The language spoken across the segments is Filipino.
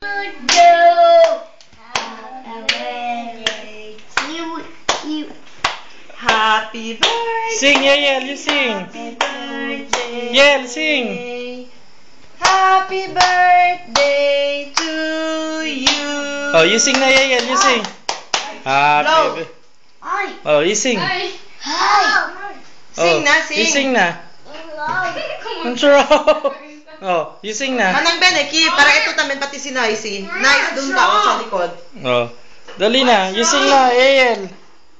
Happy birthday. Sing, Yael, you sing. Happy birthday. Yael, sing. Happy birthday to you. Oh, you sing na, Yael, you sing. Happy. Oh, you sing. Sing na, You sing. sing na. Control. Oh, you sing na. Manang Beneki, para ito tamin pati si Nicey. Nice, dun ka o sa likod. Oh. Dali na, you sing na, Yael.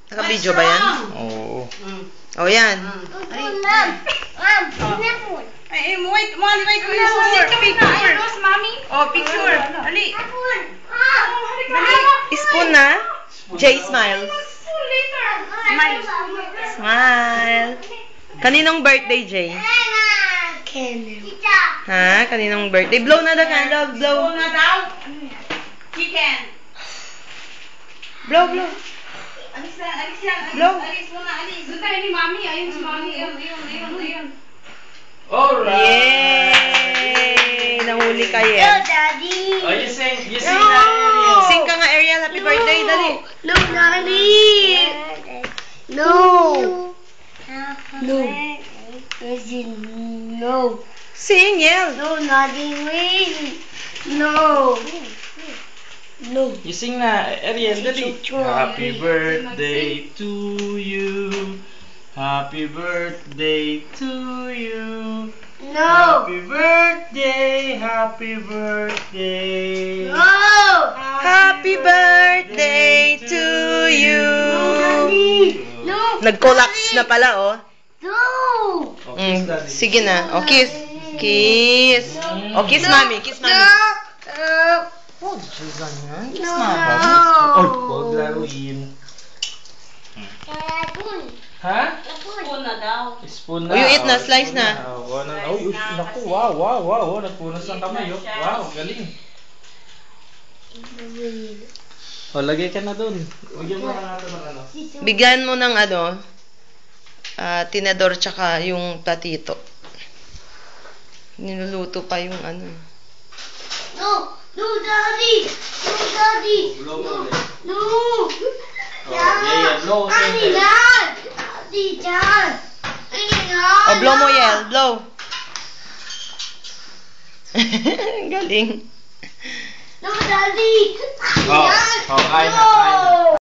Naka-video ba yan? Oo. O yan. Wait, picture. Oh, picture. Ali. Spoon na. Jay, smile. Smile. Smile. Kaninong birthday, Jay? Ha? Kaninong birthday? Blow na daw, candle. Blow. Na daw. Chicken. Blow, blow. Alis yan. Blow. Alis muna, alis. Doon tayo ni Mami. Ayun si Mami. Ayun. Alright. Yay! Nahuli ka, Yen. Daddy. Oh, you sing na, Ariel. Sing ka nga, Ariel. Happy birthday, dali. No, Daddy. No. No. Sing, yell. No, nothing. Wait. No. No. You sing na, Ariel, dali. Happy birthday to you. Happy birthday to you. No. Happy birthday, happy birthday. No. Happy birthday to you. No. Nag-collapse na pala, oh. No. Oh, kiss daddy. Sige na. O, kiss. Kiss. O, kiss mami. Kiss mami. Oh, ganyan. Kiss mami. Oy, huwag laruin. Ha? Spoon na daw. Spoon na. Oh, you eat na, Oh, slice spoon na. Oh, naku, wow. Nagpunas ng kamay, oh. Wow, galing. Oh, lagay ka na dun. Bigyan mo na natin ng ano. Bigyan mo ng ano, tinador tsaka yung platito. Niluluto pa yung ano. No. No, Daddy. No, Daddy. Blow mo ulit. No. Oh, yeah, blow. Daddy, Dad. Daddy, Dad. O, blow mo, Yel. Blow. Galing. No, Daddy. Oh, kain na.